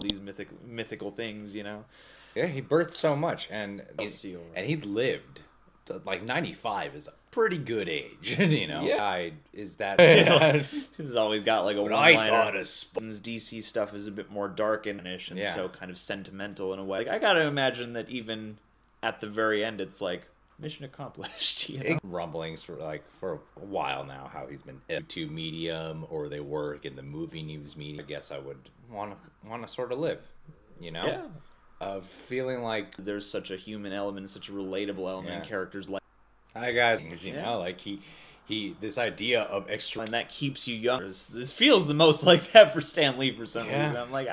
these mythical things, you know. Yeah, he birthed so much, and he lived. Like 95 is a pretty good age, you know. Yeah, is that? He's always got like a one-liner. DC stuff is a bit more dark and so kind of sentimental in a way. Like, I gotta imagine that even at the very end, it's like mission accomplished. You know? Rumblings for a while now how he's been YouTube medium, or they work in the movie news media. I guess I would want to sort of live, you know. Yeah. Of feeling like there's such a human element, such a relatable element in characters like. Hi guys, you know, like he this idea of extra, and that keeps you young. This feels the most like that for Stan Lee for some reason. I'm like,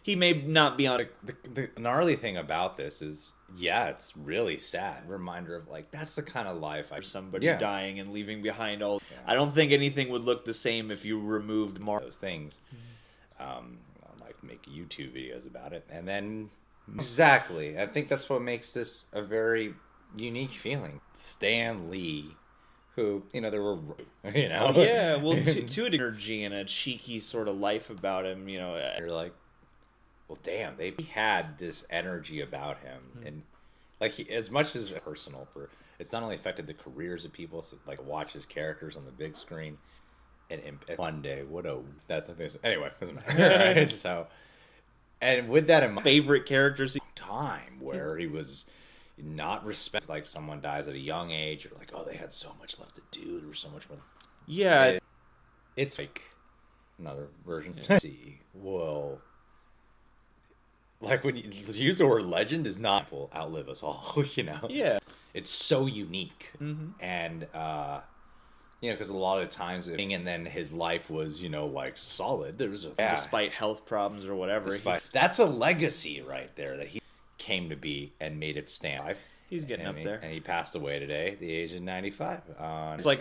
he may not be on the gnarly thing about this is, it's really sad reminder of like that's the kind of life somebody dying and leaving behind all. I don't think anything would look the same if you removed more those things. Like make YouTube videos about it, and then. Exactly. I think that's what makes this a very unique feeling. Stan Lee, who, there were, to an energy and a cheeky sort of life about him, You're like, well, damn, they had this energy about him. And, like, as much as personal, it's not only affected the careers of people, so, like, watch his characters on the big screen, and one day, anyway, doesn't matter. Right? So... And with that in mind, favorite characters time where he was not respected, like someone dies at a young age, or like, they had so much left to do, there was so much more. Yeah, it's like another version. See, well, like when you use the word legend, is not will outlive us all, you know. Yeah, it's so unique, and because a lot of times, and then his life was, like solid. There was despite health problems or whatever. That's a legacy right there that he came to be and made it stand. He's getting up there, and he passed away today, at the age of 95. It's like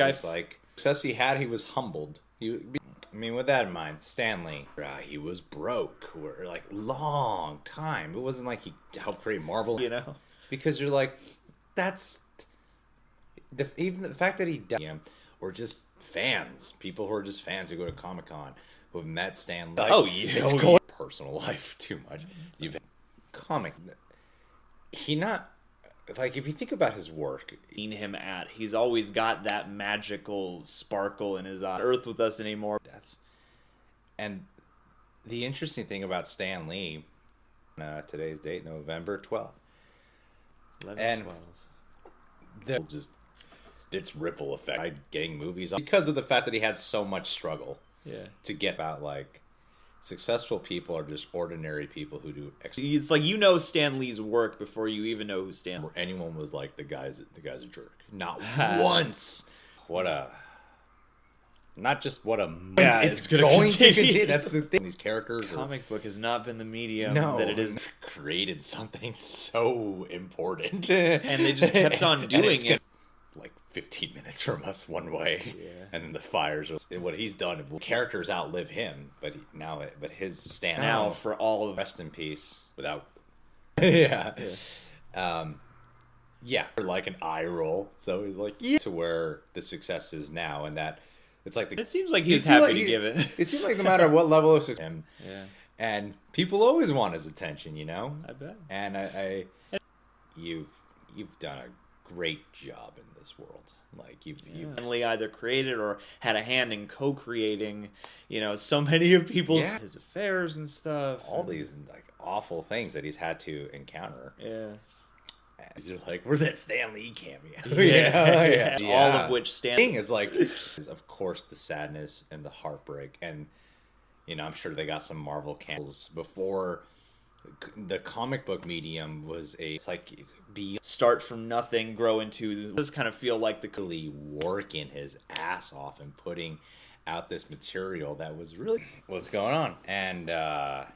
success he had. He was humbled. With that in mind, Stan Lee, he was broke for like long time. It wasn't like he helped create Marvel, because you're like, that's even the fact that he died. Or just fans, people who are just fans who go to Comic-Con, who have met Stan Lee. It's going personal life too much. You've comic. If you think about his work, he's always got that magical sparkle in his eye. Earth with us anymore. And the interesting thing about Stan Lee, today's date, November 12th. 11/12. Just its ripple effect getting movies on, because of the fact that he had so much struggle to get out. Like, successful people are just ordinary people who do it's like Stan Lee's work before you even know who Stan or anyone was like the guy's a jerk, not once. Not just what a it's going to continue. That's the thing. These characters, comic book has not been the medium that it is. Created something so important, and they just kept on doing it. Like 15 minutes from us one way, and then the fires. What he's done, characters outlive him, but his stand now for all of rest in peace. Without, like an eye roll. So he's like, to where the success is now, and that it's like it seems like he's happy to give it. It seems like no matter what level of success, and people always want his attention, I bet. And you've done a great job in this world. Like you've either created or had a hand in co-creating, so many of people's his affairs and stuff. All these like awful things that he's had to encounter. Yeah. And you're like, where's that Stan Lee cameo? All of which thing is like, of course, the sadness and the heartbreak, and I'm sure they got some Marvel candles before. The comic book medium was start from nothing, grow into. Does kind of feel like the working his ass off and putting out this material that was really what's going on, and not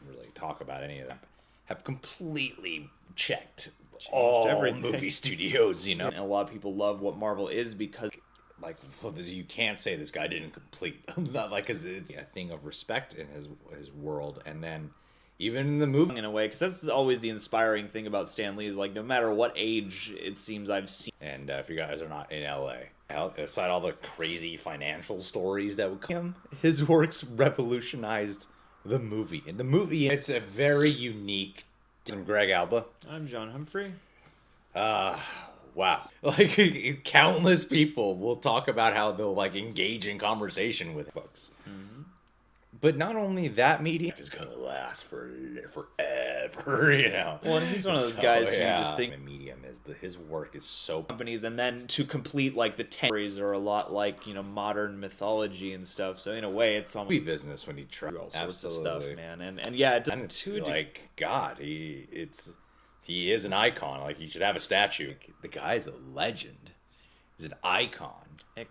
really talk about any of that. Have completely changed all movie studios, And a lot of people love what Marvel is because. You can't say this guy didn't complete. Not like, because it's a thing of respect in his world, and then even in the movie, in a way, because that's always the inspiring thing about Stan Lee is like no matter what age it seems I've seen. And if you guys are not in LA, aside all the crazy financial stories that would come, his works revolutionized the movie. In the movie, it's a very unique. I'm Greg Alba. I'm John Humphrey. Wow. Like, countless people will talk about how they'll, like, engage in conversation with folks. Mm-hmm. But not only that medium is going to last forever, you know. Well, and he's one of those guys who just think the medium is his work is so companies, and then to complete like the stories are a lot like, you know, modern mythology and stuff. So in a way, it's almost business when he tries all sorts of stuff, man. And yeah, it's like God, he is an icon. Like, he should have a statue. The guy's a legend. He's an icon.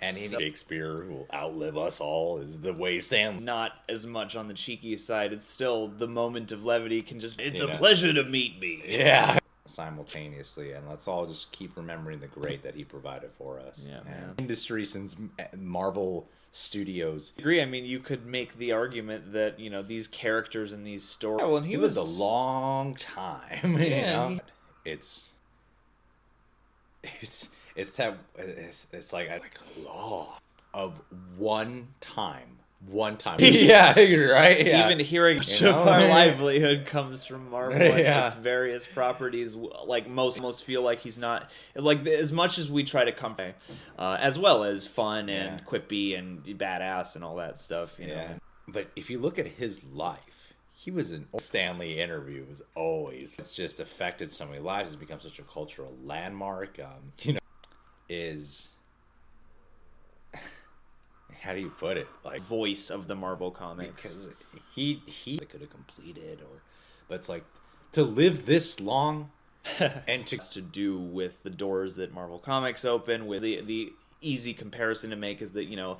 And Shakespeare will outlive us all is the way Stanley. Not as much on the cheeky side. It's still the moment of levity can just. It's a pleasure to meet me. Yeah. Simultaneously, and let's all just keep remembering the great that he provided for us. Yeah, man. Industry since Marvel Studios. I agree. I mean, you could make the argument that, you know, these characters in these stories. Yeah, well, and he lived a long time. You know? It's like law of one time. Yeah, right. Yeah. Even hearing much of our livelihood comes from Marvel and its various properties. Like most feel like he's not like as much as we try to come, as well as fun and quippy and badass and all that stuff. You know. But if you look at his life, he was an Stanley interview was always. It's just affected so many lives. It's become such a cultural landmark. You know. Is how do you put it, like voice of the Marvel comics, because he could have completed but it's like to live this long and to do with the doors that Marvel Comics open. With the easy comparison to make is that, you know,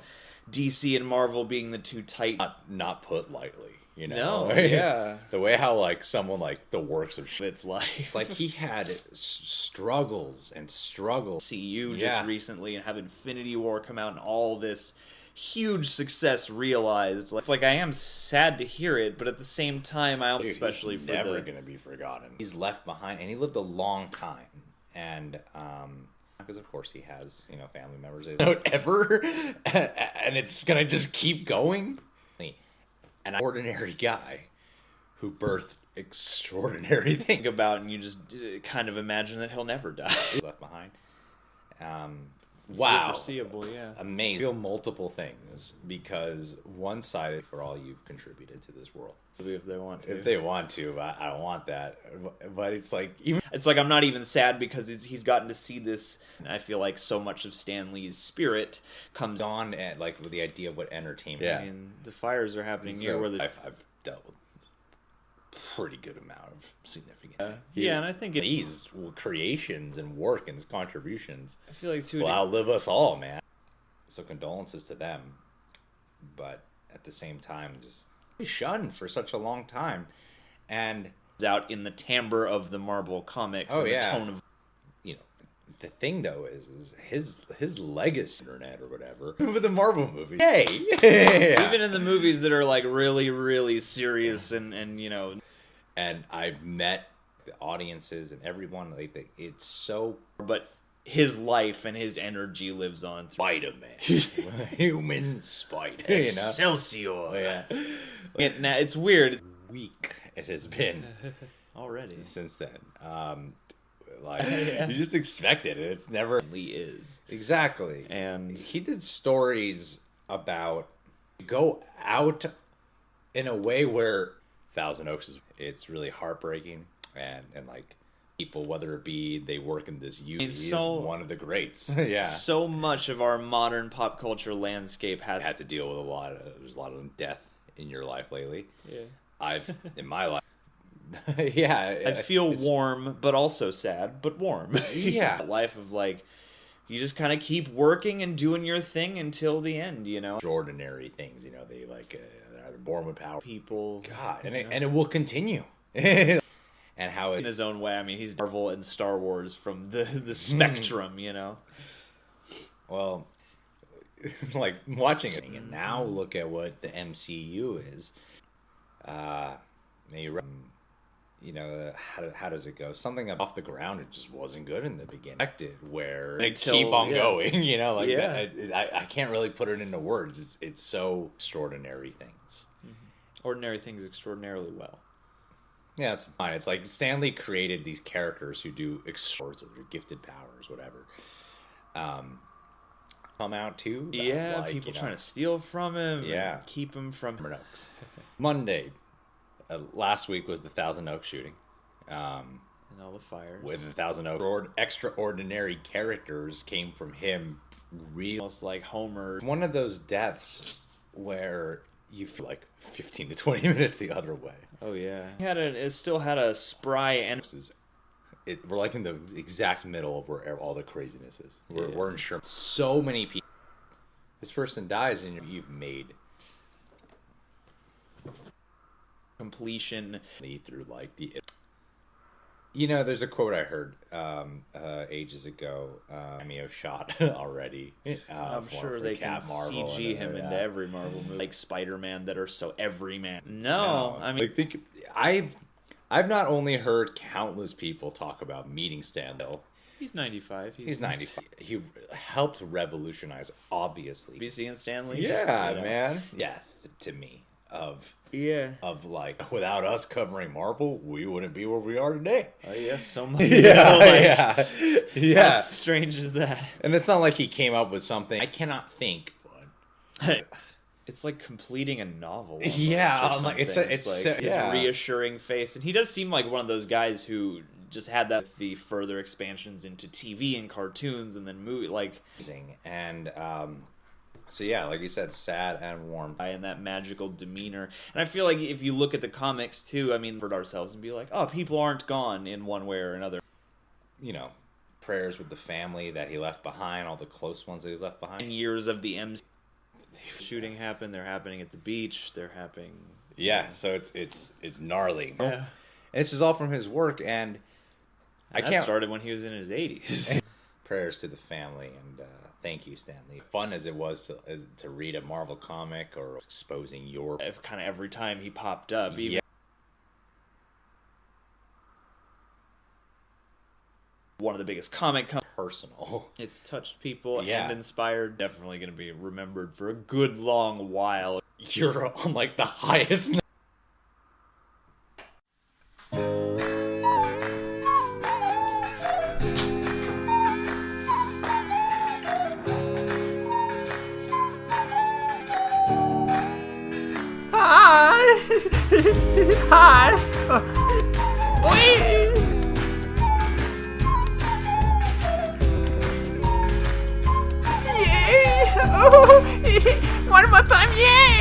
DC and Marvel being the two tight, not put lightly. You know, no, yeah. The way how like someone like the works of its life, like he had struggles. See you just recently and have Infinity War come out and all this huge success realized. It's like I am sad to hear it, but at the same time, especially he's never gonna be forgotten. He's left behind, and he lived a long time, and because of course he has, you know, family members. Don't ever, and it's gonna just keep going. An ordinary guy who birthed extraordinary things. Think about, and you just kind of imagine that he'll never die. Left behind. Wow. Foreseeable, yeah. Amazing. Feel multiple things because one side for all you've contributed to this world. If they want to. If they want to, I don't want that. But it's like I'm not even sad because he's gotten to see this. I feel like so much of Stan Lee's spirit comes on at like with the idea of what entertainment. Yeah. I mean, the fires are happening here where I've dealt with pretty good amount of significant. And I think these creations and work and his contributions. I feel like will outlive us all, man. So condolences to them, but at the same time, just shunned for such a long time, and out in the timbre of the Marvel comics. The tone of, you know, the thing though is his legacy, internet or whatever, with the Marvel movie. Even in the movies that are like really, really serious and you know. And I've met the audiences and everyone, like, it's so. But his life and his energy lives on. Spider-Man. Human Spider. Excelsior. You know? Yeah. It's weird. Week it has been. Already. Since then. You just expect it. It's never. Lee is. Exactly. And he did stories about go out in a way where Thousand Oaks it's really heartbreaking and like people, whether it be they work in this youth, he's one of the greats. So much of our modern pop culture landscape has had to deal with there's a lot of death in your life lately. I've in my life. I feel warm but also sad, but warm. Life of like you just kind of keep working and doing your thing until the end, you know. Extraordinary things, you know. They like they're born with power. People, God, and it will continue. And how in his own way. I mean, he's Marvel and Star Wars from the spectrum, you know. Well, like watching it, and now look at what the MCU is. You know, how does it go? Something off the ground, it just wasn't good in the beginning. Where they keep on going, you know, like I can't really put it into words. It's so extraordinary things, ordinary things extraordinarily well. Yeah, it's fine. It's like Stan Lee created these characters who do extraordinary or gifted powers, whatever. Come out too. Yeah, like, people trying to steal from him. Yeah, and keep him from Oaks. Monday, last week was the Thousand Oaks shooting. And all the fires. With the Thousand Oaks, extraordinary characters came from him. Really, almost like Homer. One of those deaths where you feel like 15 to 20 minutes the other way. Oh yeah, it still had a spry and. We're like in the exact middle of where all the craziness is. We're insured. So many people. This person dies, and you've made completion through like the. You know, there's a quote I heard ages ago. Cameo shot already. I'm sure they can CG him into every Marvel movie, like Spider-Man, that are so every man. No, I mean, I've not only heard countless people talk about meeting Stan Lee. He's 95. He's 95. He helped revolutionize, obviously. Be seeing Stan Lee? Yeah, man. Yeah, to me. Of like, without us covering Marvel, we wouldn't be where we are today. Oh yeah, so much. Yeah. How strange is that? And it's not like he came up with something. I cannot think. It's like completing a novel. Yeah, I'm like, it's like his reassuring face, and he does seem like one of those guys who just had that the further expansions into TV and cartoons and then movie and so yeah, like you said, sad and warm, and that magical demeanor. And I feel like if you look at the comics too, I mean, for ourselves and be like, oh, people aren't gone in one way or another. You know, prayers with the family that he left behind, all the close ones that he's left behind. In years of the MC shooting happened, they're happening at the beach, they're happening. Yeah, so it's gnarly. Yeah, and this is all from his work, and that started when he was in his 80s. Prayers to the family, and thank you, Stan Lee. Fun as it was to read a Marvel comic or exposing your kind of every time he popped up. Yeah. One of the biggest comic personal. It's touched people and inspired. Definitely going to be remembered for a good long while. You're on like the highest. Hi. Yay! Oh, one more time, yay!